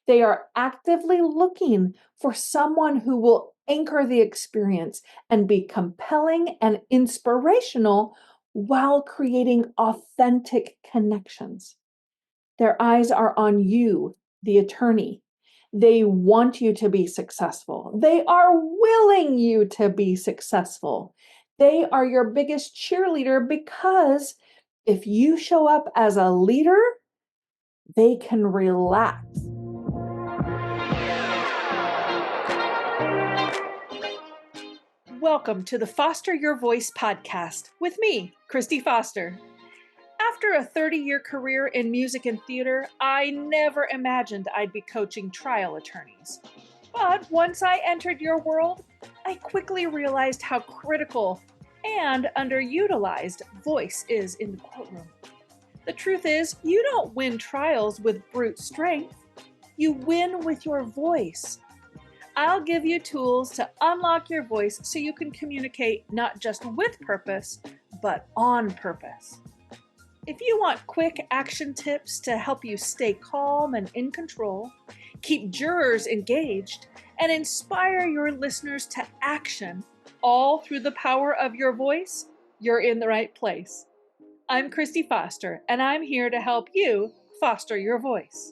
They are actively looking for someone who will anchor the experience and be compelling and inspirational while creating authentic connections. Their eyes are on you, the attorney. They want you to be successful. They are willing you to be successful. They are your biggest cheerleader because if you show up as a leader, they can relax. Welcome to the Foster Your Voice podcast with me, Christy Foster. After a 30-year career in music and theater, I never imagined I'd be coaching trial attorneys. But once I entered your world, I quickly realized how critical and underutilized voice is in the courtroom. The truth is, you don't win trials with brute strength. You win with your voice. I'll give you tools to unlock your voice so you can communicate not just with purpose, but on purpose. If you want quick action tips to help you stay calm and in control, keep jurors engaged, and inspire your listeners to action, all through the power of your voice, you're in the right place. I'm Christy Foster, and I'm here to help you foster your voice.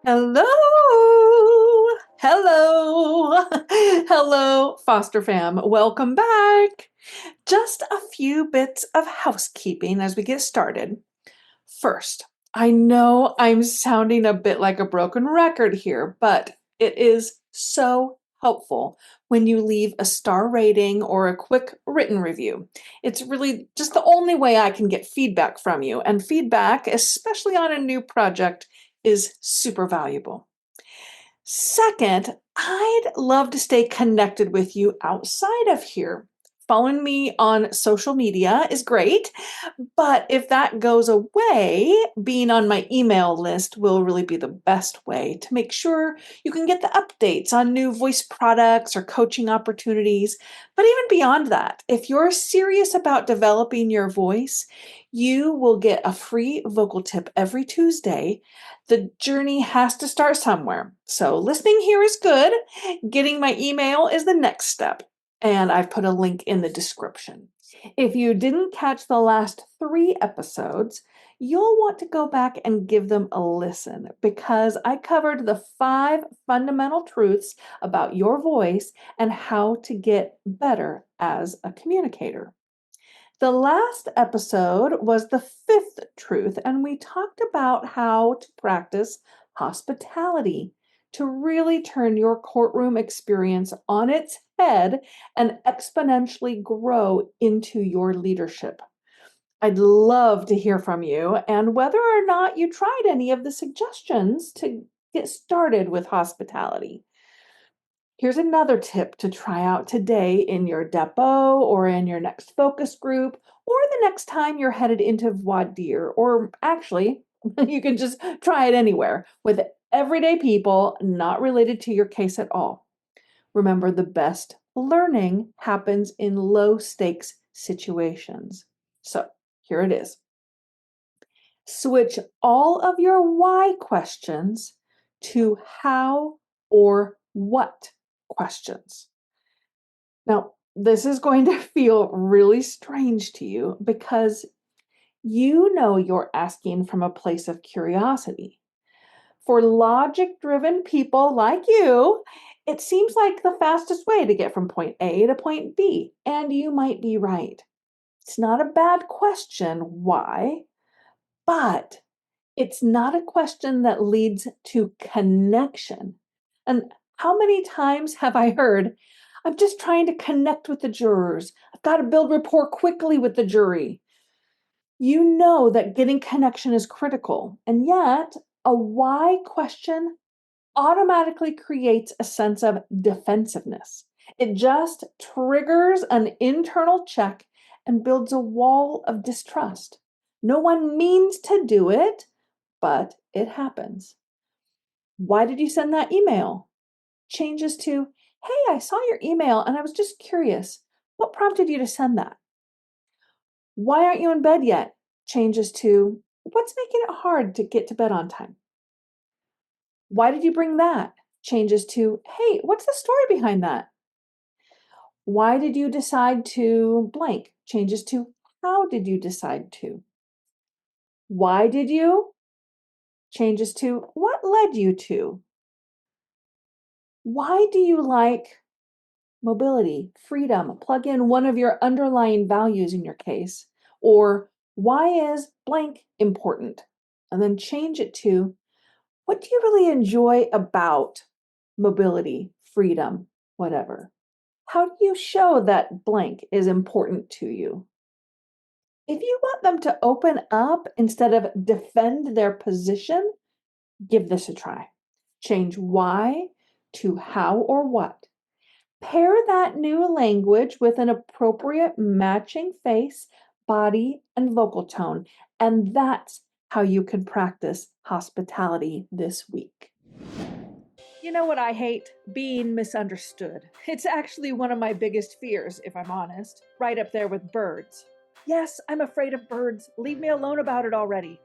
Hello! Hello! Hello, Foster fam. Welcome back. Just a few bits of housekeeping as we get started. First, I know I'm sounding a bit like a broken record here, but it is so helpful when you leave a star rating or a quick written review. It's really just the only way I can get feedback from you, and feedback, especially on a new project, is super valuable. Second, I'd love to stay connected with you outside of here. Following me on social media is great, but if that goes away, being on my email list will really be the best way to make sure you can get the updates on new voice products or coaching opportunities. But even beyond that, if you're serious about developing your voice, you will get a free vocal tip every Tuesday. The journey has to start somewhere. So listening here is good. Getting my email is the next step. And I've put a link in the description. If you didn't catch the last 3 episodes, you'll want to go back and give them a listen because I covered the 5 fundamental truths about your voice and how to get better as a communicator. The last episode was the 5th truth, and we talked about how to practice hospitality to really turn your courtroom experience on its head and exponentially grow into your leadership. I'd love to hear from you and whether or not you tried any of the suggestions to get started with hospitality. Here's another tip to try out today in your depot or in your next focus group or the next time you're headed into voir dire, or actually, you can just try it anywhere with everyday people not related to your case at all. Remember, the best learning happens in low stakes situations. So here it is. Switch all of your why questions to how or what questions. Now, this is going to feel really strange to you because you know you're asking from a place of curiosity. For logic-driven people like you, it seems like the fastest way to get from point A to point B, and you might be right. It's not a bad question, why? But it's not a question that leads to connection. And how many times have I heard, I'm just trying to connect with the jurors. I've got to build rapport quickly with the jury. You know that getting connection is critical, and yet a why question automatically creates a sense of defensiveness. It just triggers an internal check and builds a wall of distrust. No one means to do it, but it happens. Why did you send that email? Changes to, hey, I saw your email and I was just curious. What prompted you to send that? Why aren't you in bed yet? Changes to, What's making it hard to get to bed on time? Why did you bring that? Changes to, hey, what's the story behind that? Why did you decide to blank? Changes to, how did you decide to? Why did you? Changes to, what led you to? Why do you like mobility, freedom? Plug in one of your underlying values in your case. Or why is blank important? And then change it to, what do you really enjoy about mobility, freedom, whatever? How do you show that blank is important to you? If you want them to open up instead of defend their position, give this a try. Change why to how or what. Pair that new language with an appropriate matching face, body, and vocal tone. And that's how you can practice hospitality this week. You know what I hate? Being misunderstood. It's actually one of my biggest fears, if I'm honest, right up there with birds. Yes, I'm afraid of birds. Leave me alone about it already.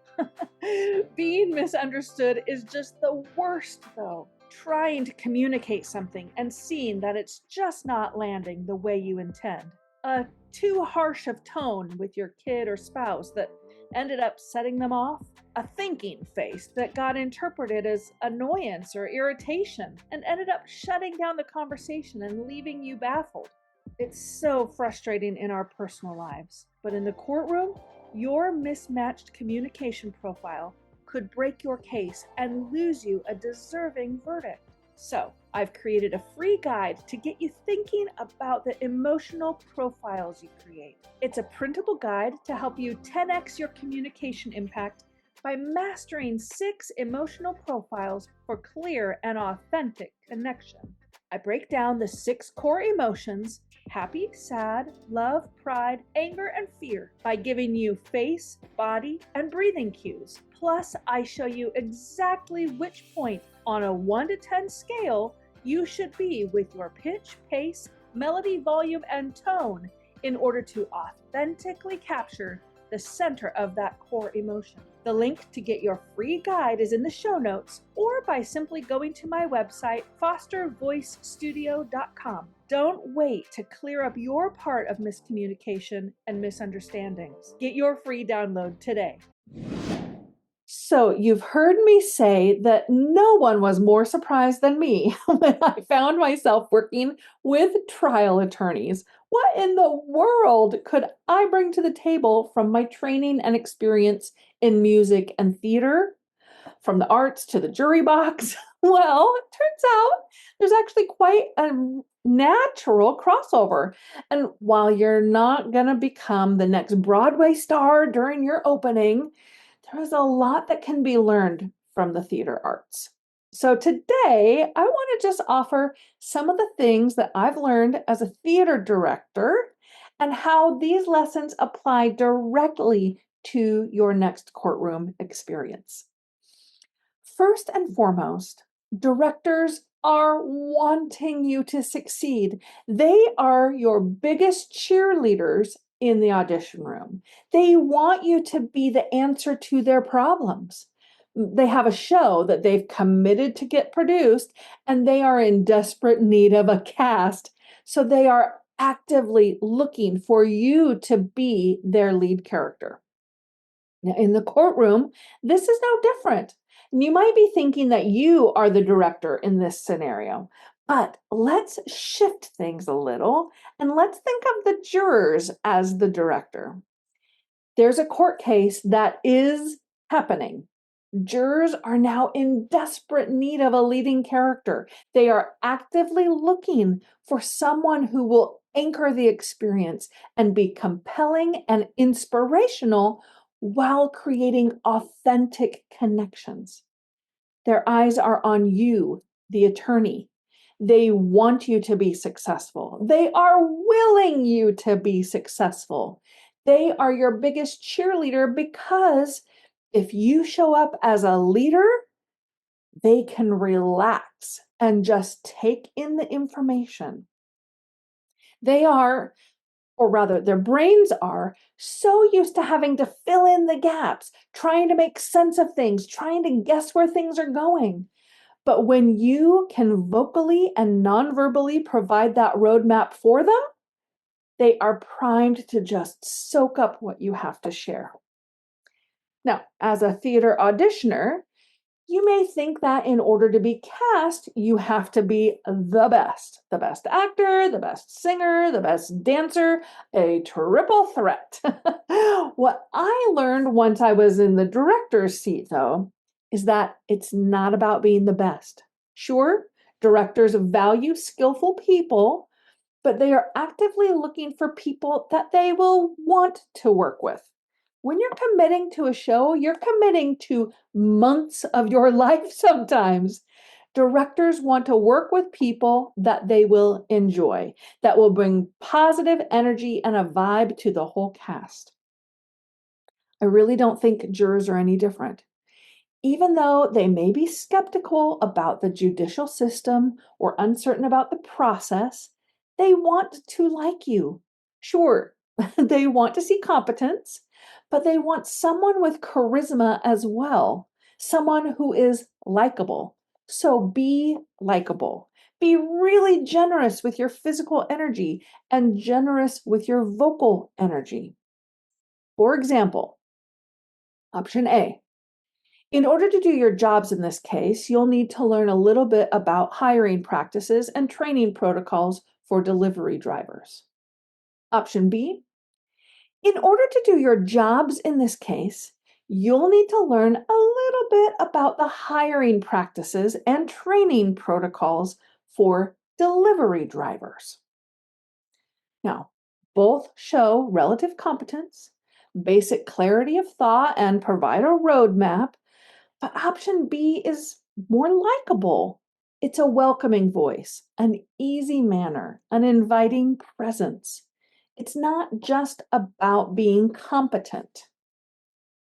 Being misunderstood is just the worst, though. Trying to communicate something and seeing that it's just not landing the way you intend. A too harsh of tone with your kid or spouse that ended up setting them off. A thinking face that got interpreted as annoyance or irritation and ended up shutting down the conversation and leaving you baffled. It's so frustrating in our personal lives, but in the courtroom, your mismatched communication profile could break your case and lose you a deserving verdict. So, I've created a free guide to get you thinking about the emotional profiles you create. It's a printable guide to help you 10x your communication impact by mastering 6 emotional profiles for clear and authentic connection. I break down the 6 core emotions: happy, sad, love, pride, anger, and fear by giving you face, body, and breathing cues. Plus, I show you exactly which point on a 1 to 10 scale you should be with your pitch, pace, melody, volume, and tone in order to authentically capture the center of that core emotion. The link to get your free guide is in the show notes or by simply going to my website, fostervoicestudio.com. Don't wait to clear up your part of miscommunication and misunderstandings. Get your free download today. So, you've heard me say that no one was more surprised than me when I found myself working with trial attorneys. What in the world could I bring to the table from my training and experience in music and theater? From the arts to the jury box? Well, it turns out there's actually quite a natural crossover. And while you're not going to become the next Broadway star during your opening, there is a lot that can be learned from the theater arts. So today, I want to just offer some of the things that I've learned as a theater director and how these lessons apply directly to your next courtroom experience. First and foremost, directors are wanting you to succeed. They are your biggest cheerleaders in the audition room. They want you to be the answer to their problems. They have a show that they've committed to get produced, and they are in desperate need of a cast. So they are actively looking for you to be their lead character. Now, in the courtroom, this is no different. You might be thinking that you are the director in this scenario, but let's shift things a little and let's think of the jurors as the director. There's a court case that is happening. Jurors are now in desperate need of a leading character. They are actively looking for someone who will anchor the experience and be compelling and inspirational while creating authentic connections. Their eyes are on you, the attorney. They want you to be successful. They are willing you to be successful. They are your biggest cheerleader because if you show up as a leader, they can relax and just take in the information. They are or rather their brains are, so used to having to fill in the gaps, trying to make sense of things, trying to guess where things are going. But when you can vocally and non-verbally provide that roadmap for them, they are primed to just soak up what you have to share. Now, as a theater auditioner, you may think that in order to be cast, you have to be the best actor, the best singer, the best dancer, a triple threat. What I learned once I was in the director's seat, though, is that it's not about being the best. Sure, directors value skillful people, but they are actively looking for people that they will want to work with. When you're committing to a show, you're committing to months of your life sometimes. Directors want to work with people that they will enjoy, that will bring positive energy and a vibe to the whole cast. I really don't think jurors are any different. Even though they may be skeptical about the judicial system or uncertain about the process, they want to like you. Sure, they want to see competence, but they want someone with charisma as well, someone who is likable. So be likable. Be really generous with your physical energy and generous with your vocal energy. For example, option A. In order to do your jobs in this case, you'll need to learn a little bit about hiring practices and training protocols for delivery drivers. Option B, in order to do your jobs in this case, you'll need to learn a little bit about the hiring practices and training protocols for delivery drivers. Now, both show relative competence, basic clarity of thought, and provide a roadmap. But option B is more likable. It's a welcoming voice, an easy manner, an inviting presence. It's not just about being competent.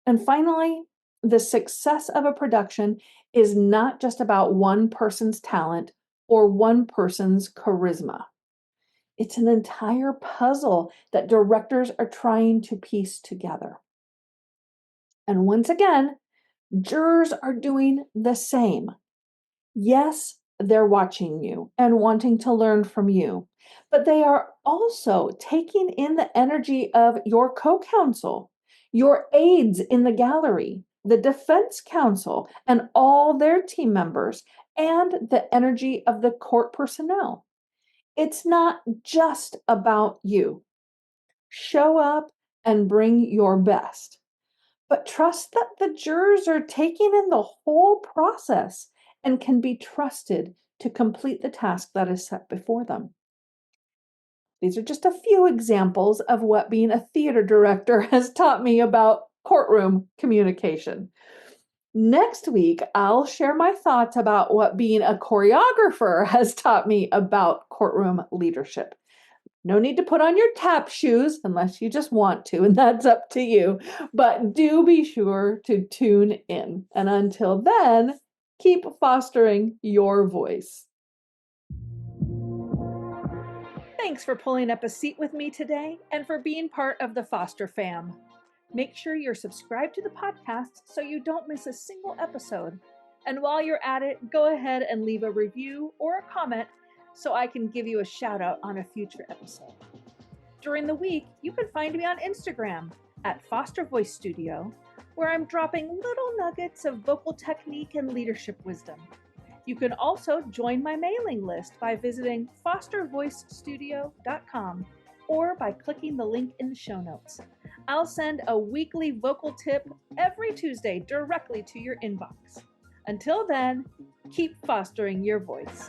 And finally, the success of a production is not just about one person's talent or one person's charisma. It's an entire puzzle that directors are trying to piece together. And once again, jurors are doing the same. Yes, they're watching you and wanting to learn from you, but they are also taking in the energy of your co-counsel, your aides in the gallery, the defense counsel, and all their team members, and the energy of the court personnel. It's not just about you. Show up and bring your best. But trust that the jurors are taking in the whole process and can be trusted to complete the task that is set before them. These are just a few examples of what being a theater director has taught me about courtroom communication. Next week, I'll share my thoughts about what being a choreographer has taught me about courtroom leadership. No need to put on your tap shoes unless you just want to, and that's up to you. But do be sure to tune in. And until then, keep fostering your voice. Thanks for pulling up a seat with me today and for being part of the Foster fam. Make sure you're subscribed to the podcast so you don't miss a single episode. And while you're at it, go ahead and leave a review or a comment so I can give you a shout out on a future episode. During the week, you can find me on Instagram at Foster Voice Studio, where I'm dropping little nuggets of vocal technique and leadership wisdom. You can also join my mailing list by visiting fostervoicestudio.com or by clicking the link in the show notes. I'll send a weekly vocal tip every Tuesday directly to your inbox. Until then, keep fostering your voice.